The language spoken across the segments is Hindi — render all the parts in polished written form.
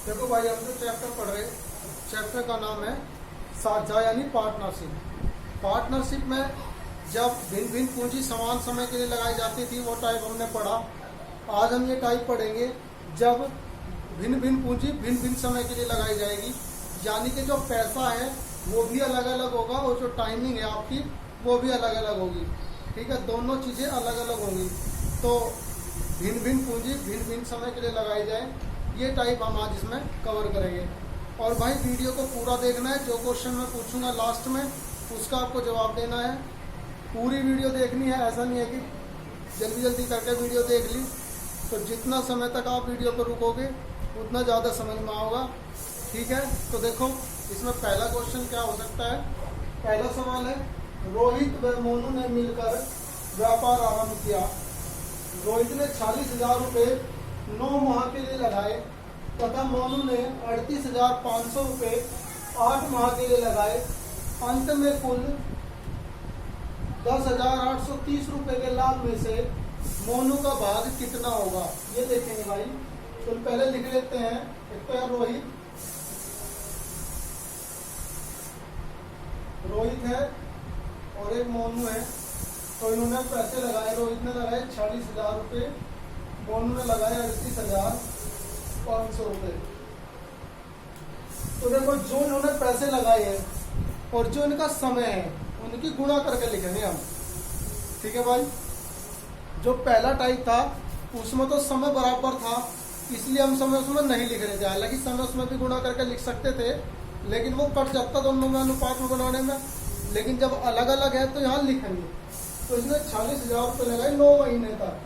देखो भाई, हम जो चैप्टर पढ़ रहे, चैप्टर का नाम है साझा यानी पार्टनरशिप। पार्टनरशिप में जब भिन्न भिन्न पूंजी समान समय के लिए लगाई जाती थी वो टाइप हमने पढ़ा। आज हम ये टाइप पढ़ेंगे जब भिन्न भिन्न पूंजी भिन्न भिन्न समय के लिए लगाई जाएगी, यानी कि जो पैसा है वो भी अलग अलग होगा और जो टाइमिंग है आपकी वो भी अलग अलग होगी। ठीक है, दोनों चीज़ें अलग अलग होंगी। तो भिन्न भिन्न पूंजी भिन्न भिन्न समय के लिए लगाई जाए, ये टाइप हम आज इसमें कवर करेंगे। और भाई वीडियो को पूरा देखना है, जो क्वेश्चन मैं पूछूंगा लास्ट में उसका आपको जवाब देना है। पूरी वीडियो देखनी है, ऐसा नहीं है कि जल्दी जल्दी करके वीडियो देख ली। तो जितना समय तक आप वीडियो पर रुकोगे उतना ज़्यादा समझ में आओगा। ठीक है, तो देखो इसमें पहला क्वेश्चन क्या हो सकता है। पहला सवाल है, रोहित व मोनू ने मिलकर व्यापार आरंभ किया। रोहित ने 40,000 रुपये 9 माह के लिए लगाए तथा मोनू ने 38,500 रुपये 8 माह के लिए लगाए। अंत में कुल 10,830 रुपये के लाभ में से मोनू का भाग कितना होगा, ये देखेंगे भाई। तो पहले लिख लेते हैं, एक तो रोहित है और एक मोनू है। तो इन्होंने पैसे लगाए, रोहित ने लगाए 40,000 रुपये, मोनू ने लगाए 38,500 रुपये। तो देखो जो इन्होंने पैसे लगाए हैं और जो इनका समय है उनकी गुणा करके लिखेंगे हम। ठीक है भाई, जो पहला टाइप था उसमें तो समय बराबर था, इसलिए हम समय उसमें नहीं लिख रहे थे। हालांकि समय उसमें भी गुणा करके लिख सकते थे, लेकिन वो कट जाता दोनों में अनुपात में बनाने में। लेकिन जब अलग अलग है तो यहाँ लिखेंगे। तो इसने 40,000 रुपये लगाए 9 महीने तक।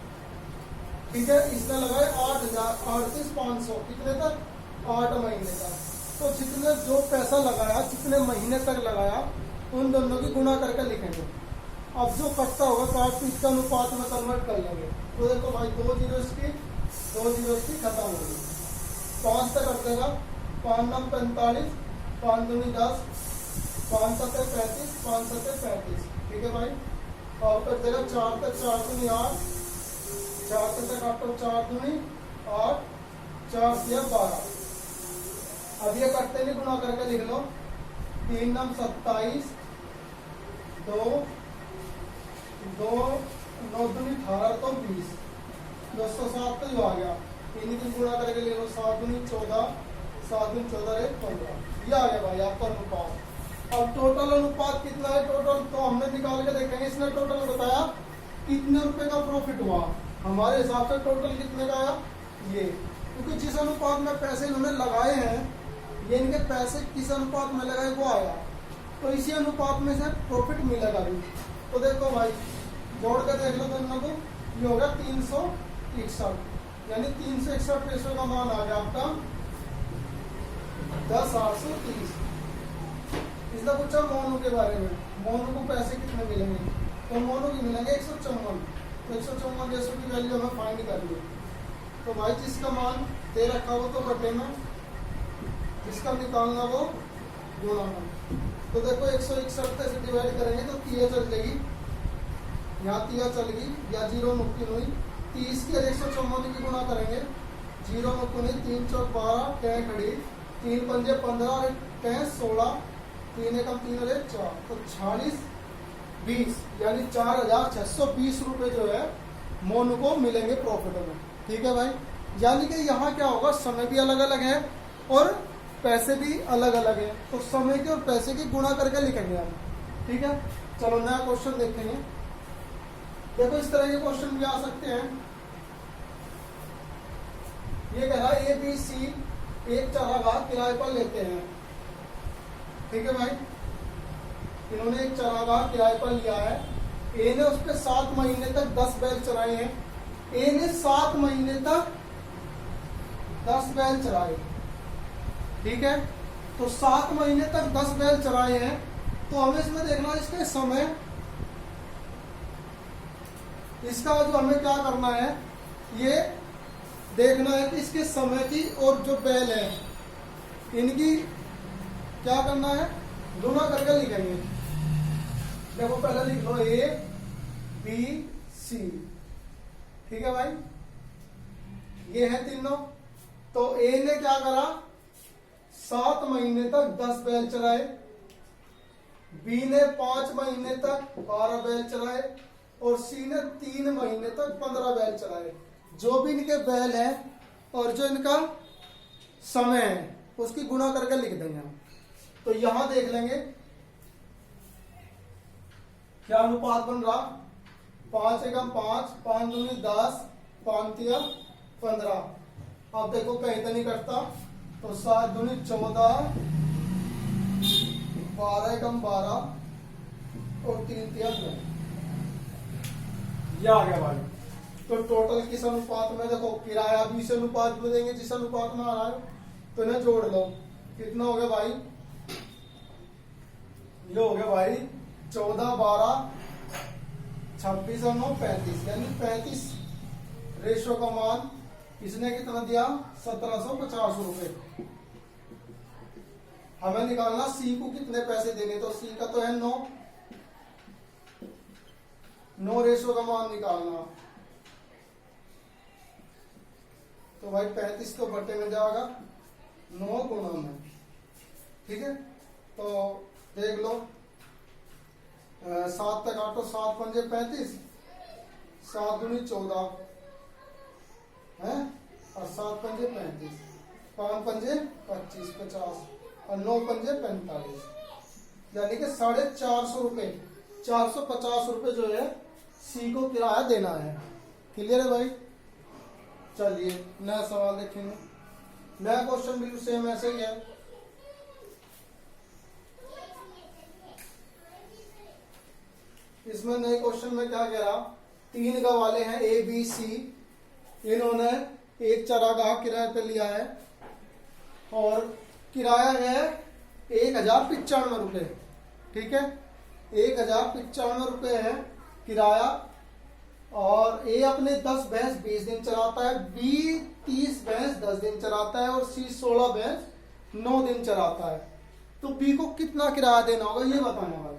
ठीक है, इसने लगाए 38,500 कितने तक, 8 महीने तक। तो जितने जो पैसा लगाया, जितने महीने तक लगाया, उन दोनों की गुणा करके लिखेंगे। अब जो कटता होगा काट पीट का अनुपात में कन्वर्ट कर लेंगे। तो देखो भाई, 2 जीरो इसकी खत्म होगी। 5 तक कट देगा, 5 9 45, 5 दूनी 10, 5 7 35, 5 7 35। ठीक है भाई, और कट देगा 4 तक, 4 दूनी 8, 4 तक काटो 4 दूनी 8, 4 से 12। अब ये कटते नहीं, गुणा करके लिख लो। 3 9 27, 2 9 दूनी 18 तो 20, 207 तो जो आ गया। तीन की गुणा करके ले लो, 7 दूनी 14, 7 दूनी 14 15, ये आ गया भाई आपका अनुपात। अब टोटल अनुपात कितना है, टोटल तो हमने निकाल के देखेंगे। इसने टोटल बताया कितने रुपए का प्रॉफिट हुआ, हमारे हिसाब से टोटल कितने का आया ये, क्योंकि जिस अनुपात में पैसे इन्होंने लगाए हैं, ये इनके पैसे किस अनुपात में लगाए वो आया, तो इसी अनुपात में से प्रॉफिट मिलेगा भी। तो देखो भाई, जोड़ कर देख लो दोनों को, ये होगा 361, यानी 361 पैसों का मान आ गया आपका 10,830। इसका पूछा मोनू के बारे में, मोनू को पैसे कितने मिलेंगे, तो मोनू की मिलेंगे 154। तो 154 पैसों की वैल्यू हमें फाइंड करनी है। तो भाई जिसका मान दे रखा हो तो बटे में, जिसका निकालना वो गुणा में। तो देखो 161 से डिवाइड करेंगे तो 3 चल जाएगी, यहाँ 3 चल गई, या 0 मुक्ति हुई। 30 की 154 की गुणा करेंगे, 0 मुक्ति हुई, 3 चौक 12, टें खड़ी, 3 पंजे 15, टें 16, 3 एकम 3 और 1 4, तो 46 20, यानी 4,620 रुपये जो है मोनू को मिलेंगे प्रॉफिट में। ठीक है भाई, यानी कि यहाँ क्या होगा, समय भी अलग अलग है और पैसे भी अलग अलग है, तो समय के और पैसे की गुणा करके लिखेंगे हम। ठीक है, चलो नया क्वेश्चन देखेंगे। देखो इस तरह के क्वेश्चन भी आ सकते हैं। ये कह रहा है ABC एक चारागाह किराए पर लेते हैं। ठीक है भाई, इन्होंने एक चारागाह किराए पर लिया है। ए ने उस पर 7 महीने तक 10 बैल चराए हैं। ए ने 7 महीने तक 10 बैल चराए। ठीक है, तो 7 महीने तक 10 बैल चराए हैं। तो हमें इसमें देखना इसके समय, इसका जो हमें क्या करना है, ये देखना है कि इसके समय की और जो बैल है इनकी क्या करना है, गुणा करके लिखेंगे। देखो पहले लिख लो ABC। ठीक है भाई, ये है तीनों। तो ए ने क्या करा, 7 महीने तक 10 बैल चराए, बी ने 5 महीने तक 12 बैल चराए और सी ने 3 महीने तक 15 बैल चराए। जो भी इनके बैल है और जो इनका समय है उसकी गुणा करके लिख देंगे हम। तो यहां देख लेंगे क्या अनुपात बन रहा, 5 एकम 5, 5 दूनी 10, 5 तिया 15। अब देखो कहीं तो नहीं कटता, तो 7 दूनी 14, 12 एकम 12 और 3 तिया 9। ये आ गया भाई। तो टोटल किस अनुपात में, देखो किराया भी इस अनुपात में देंगे जिस अनुपात में आ रहा है, तो इन्हें जोड़ लो। कितना हो गया भाई, ये हो गया भाई 14, 12, 26 और 9 35, यानी 35 रेशो का मान इसने कितना दिया, 1750 रुपए। हमें निकालना सी को कितने पैसे देने, तो सी का तो है 9 रेशो का मान निकालना। तो भाई 35 तो बटे में जाएगा 9 गुणा में, ठीक है। तो देख लो 7 तक काटो, 7 पंजे 35, 7 दूनी 14 है और 7 पंजे 35, 5 पंजे 25 50 और 9 पंजे 45, यानी कि 450 रुपए, 450 रुपए जो है सी को किराया देना है। क्लियर है भाई। चलिए नया सवाल देखेंगे। नया क्वेश्चन बिल्कुल सेम ऐसे ही है। इसमें नए क्वेश्चन में क्या कह रहा, 3 गवाले हैं ए बी सी, इन्होंने एक चरागाह किराए पे लिया है और किराया है 1095 रुपए, ठीक है। 1095 रुपए है किराया और ए अपने 10 भैंस 20 दिन चराता है, बी 30 भैंस 10 दिन चराता है और सी 16 भैंस 9 दिन चराता है। तो बी को कितना किराया देना होगा ये बताना होगा।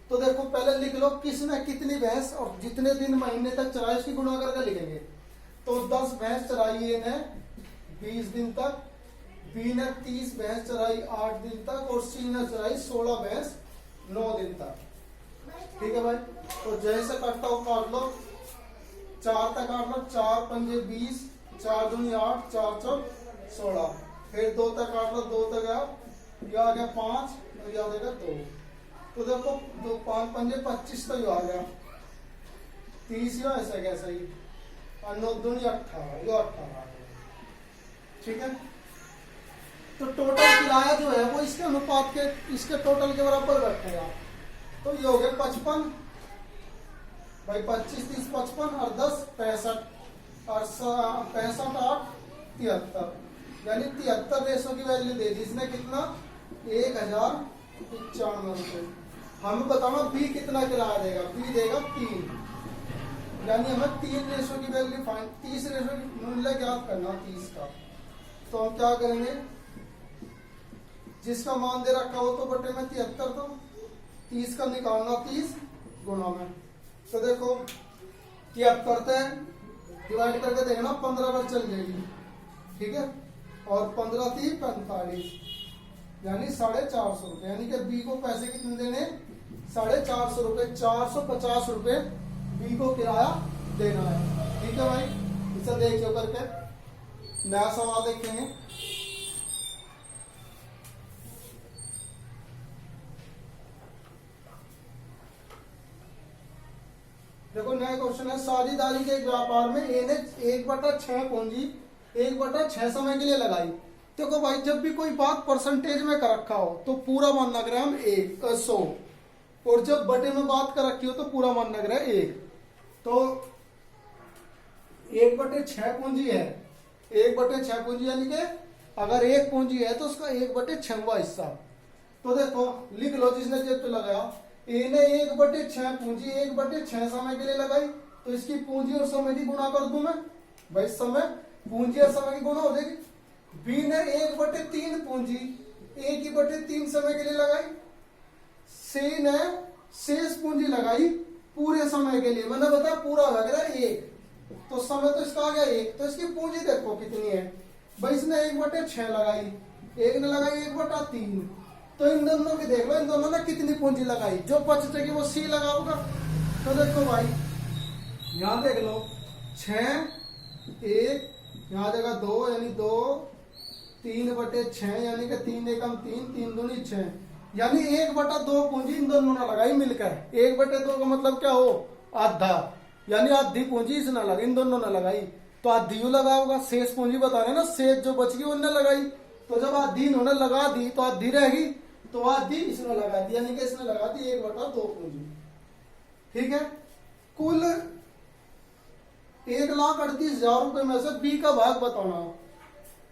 तो देखो पहले लिख लो किसने कितनी भैंस और जितने दिन महीने तक चराई उसकी गुणा करके लिखेंगे। तो 10 भैंस चराई ए ने 20 दिन तक, बी ने 30 भैंस चराई 8 दिन तक और सी ने चराई 16 भैंस 9 दिन तक, ठीक है भाई। तो जैसे काटता हो काट लो, 4 तक काट लो, 4 पंजे 20, 4 दूनी 8, 4 चौक 16, फिर 2 तक काट लो, 2 तक आ गया 5 और यह आ जाएगा 2। तो देखो 2 5 पंजे 25, तो यह आ गया 30, या ऐसा कैसा ही और 9 दूनी 18, ये 18, ठीक है। तो टोटल किराया जो है वो इसके अनुपात के, इसके टोटल के बराबर रखेगा। तो ये हो गया 55 भाई, 25 30 55 और 10 65 और 65 8 73, यानी 73 रेशो की वैल्यू दे दी इसने। कितना, 1095 रुपए। हमें बताना बी कितना किराया देगा, बी देगा 3, यानी हमें 3 रेशो की वैल्यू फाइंड, 30 रेशो की मूल्य ज्ञात करना 30 का। तो हम क्या करेंगे, जिसका मान दे रखा हो तो बटे में 73, तो 30 का निकालना 30 गुणा में। तो देखो 73 डिवाइड करके देखना 15 बार चल जाएगी, ठीक है। और 15 3 45, यानी 450 रुपए, यानी कि बी को पैसे कितने देने, 450 रुपए, 450 रुपए बी को किराया देना है, ठीक है भाई। इसे देखिए करके नया सवाल देखेंगे। देखो नया क्वेश्चन है, साझेदारी के एक व्यापार में ए ने 1/6 पूंजी 1/6 समय के लिए लगाई। देखो भाई जब भी कोई बात परसेंटेज में कर रखा हो तो पूरा मानना करें हम 100, और जब बटे में बात कर रखी हो तो पूरा मानना करें 1। तो 1/6 पूंजी है, 1/6 पूंजी यानी कि अगर 1 पूंजी है तो उसका 1/6वां हिस्सा। तो देखो लिख लो जिसने जेब पे लगाया, ए ने 1/6 पूंजी 1/6 समय के लिए लगाई, तो इसकी पूंजी और समय की गुणा कर दूं मैं भाई, समय पूंजी और समय की गुणा हो जाएगी। बी ने 1/3 पूंजी 1/3 समय के लिए लगाई, सी ने शेष पूंजी लगाई पूरे समय के लिए, मैंने बताया पूरा लग रहा है 1, तो समय तो इसका आ गया 1, तो इसकी पूंजी देखो कितनी है भाई, इसने 1/6 लगाई एक ने लगाई 1/3, तो इन दोनों की देख लो, इन दोनों ने कितनी पूंजी लगाई, जो बचेगी वो सी लगाओगा। तो देखो भाई यहाँ देख लो 6, 1 यहाँ जगह 2 यानी 2, 3/6 यानी कि 3 एकम 3, 3 दूनी 6, यानी 1/2 पूंजी इन दोनों ने लगाई मिलकर। 1/2 का मतलब क्या हो, आधा, यानी आधी पूंजी इसने लगाई, इन दोनों ने लगाई, तो आधी यू लगाओगा। शेष पूंजी बता रहे ना, शेष जो बच गई उन्होंने लगाई, तो जब आधी इन्होंने लगा दी तो आधी रहेगी, तो आधी इसने लगा दी, यानी कि इसने लगा दी 1/2 पूंजी। ठीक है, कुल 1,38,000 रुपए में से बी का भाग बताना हो,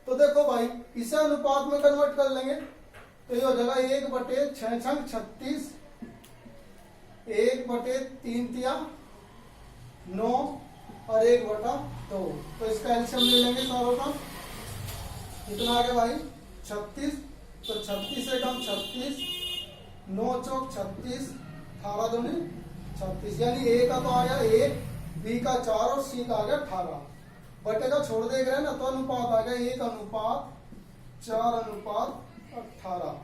तो देखो भाई इसे अनुपात में कन्वर्ट कर लेंगे, तो ये हो जाएगा 1/6 छंग 36, 1/3 तिया 9 और 1/2, तो इसका एलसीएम ले लेंगे सारों का। कितना आ गया भाई 36, तो 36 से कम 36, 9 चौक 36, 18 दूनी 36, यानी ए का तो आ गया 1, बी का 4 और सी का आ गया 18। बटे का छोड़ देख रहे हैं ना, तो अनुपात आ गया 1/4/18।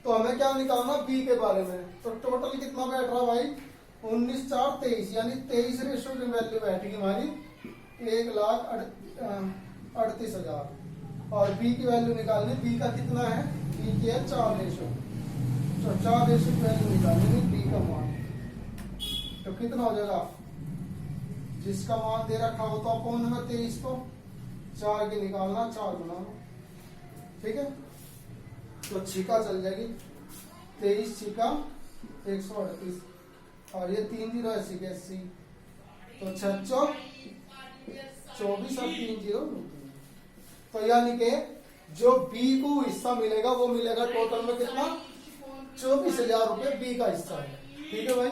तो हमें क्या निकालना बी के बारे में, तो टोटल कितना बैठ रहा भाई 19, 4, 23, यानी 23 रेशो की वैल्यू बैठेगी हमारी 1,38,000। और बी की वैल्यू निकालनी, बी का कितना है, बी की है 4 रेशो, तो 4 रेशो की वैल्यू निकालनी बी का मान, तो कितना हो जाएगा, जिसका मान दे रखा हो तो अपॉन में 23 को 4 की निकालना, 4 गुना, ठीक है, तो छिका चल जाएगी 23 छिका 138, और ये 3 0 80 के 80, तो 6 चौक 24 और 3 0, तो यानी कि जो बी को हिस्सा मिलेगा वो मिलेगा टोटल में कितना 24,000 रुपए बी का हिस्सा है। ठीक है भाई,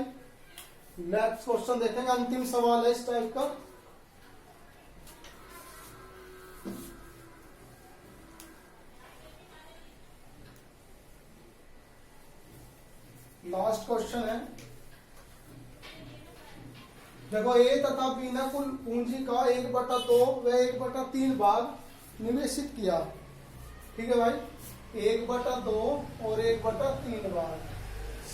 नेक्स्ट क्वेश्चन देखेंगे, अंतिम सवाल है इस टाइप का। लास्ट क्वेश्चन है, देखो ए तथा बी ने कुल पूंजी का 1/2 व 1/3 भाग निवेशित किया। ठीक है भाई, 1/2 और 1/3 भाग,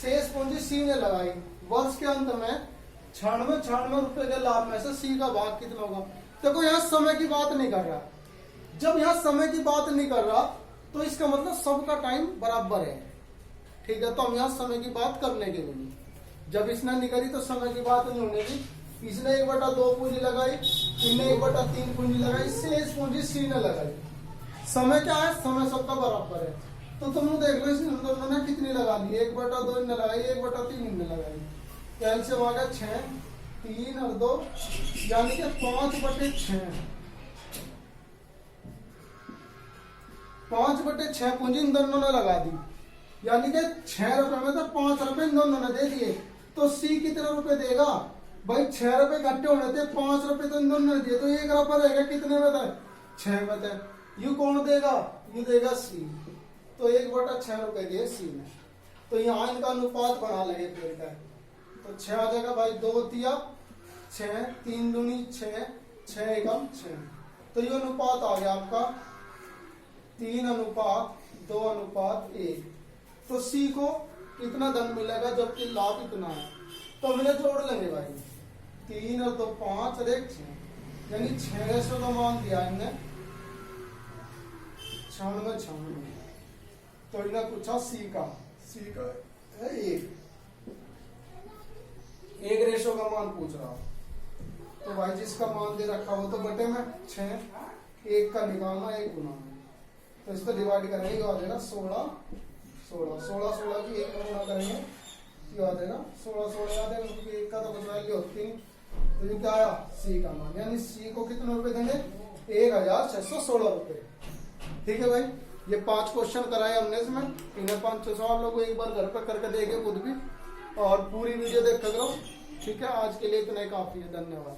शेष पूंजी सी ने लगाई। वर्ष के अंत में 96 रुपए के लाभ में से सी का भाग कितना होगा। देखो यहाँ समय की बात नहीं कर रहा, जब यहाँ समय की बात नहीं कर रहा तो इसका मतलब सबका टाइम बराबर है। ठीक है, तो हम यहाँ समय की बात करने के लिए, जब इसने नहीं करी तो समय की बात नहीं होने की। इसने 1/2 पूंजी लगाई, इन्हें 1/3 पूंजी लगाई, शेष पूंजी सी ने लगाई। समय क्या है, समय सबका बराबर है, तो तुम देख लो इसने दोनों ने कितनी लगा ली, 1/2 इनने लगाई, 1/3 इनने लगाई, कैलसियम आ गया 6, 3 और 2 यानी कि 5/6, 5/6 पूंजी इन दोनों ने लगा दी, यानी कि 6 रुपए में तो 5 रुपए इन दोनों ने दे दिए। तो सी कितने रुपए देगा भाई, 6 रुपए इकट्ठे होने थे, 5 रुपए तो इन दोनों ने दिए, तो एक रुपया रहेगा कितने में था 6 में थे। यू कौन देगा, यू देगा सी, तो 1/6 रुपए दिए सी ने। तो यहाँ इनका अनुपात बना लगे पेड़ का, तो 6 आ जाएगा भाई, 2 तिया 6, 3 दूनी 6, 6 एकम 6, तो ये अनुपात आ गया आपका 3:2:1। तो सी को कितना धन मिलेगा जबकि लाभ इतना है, तो हम इन्हें जोड़ लेंगे भाई, 3 और 2 5 और 1 6, यानी 6 का मान दिया इनने 96। तो इन्हें पूछा सी का है 1 रेशो का मान पूछ रहा, तो भाई जिसका मान दे रखा हो तो बटे में 6, 1 का निकालना 1 गुना, तो इसको डिवाइड करेंगे आ जाएगा 16 की 1 गुना करेंगे, ये आ जाएगा 16 याद है, क्योंकि 1 का तो कुछ वैल्यू होती नहीं, तो ये क्या आया सी का मान, यानी सी को कितने रुपए देंगे 1,616 रुपए। ठीक है भाई, ये 5 क्वेश्चन कराए हमने इसमें, इन्हें 5 सवाल लोग एक बार घर पर करके देखे खुद भी, और पूरी वीडियो देखते करो। ठीक है, आज के लिए इतना ही काफी है, धन्यवाद।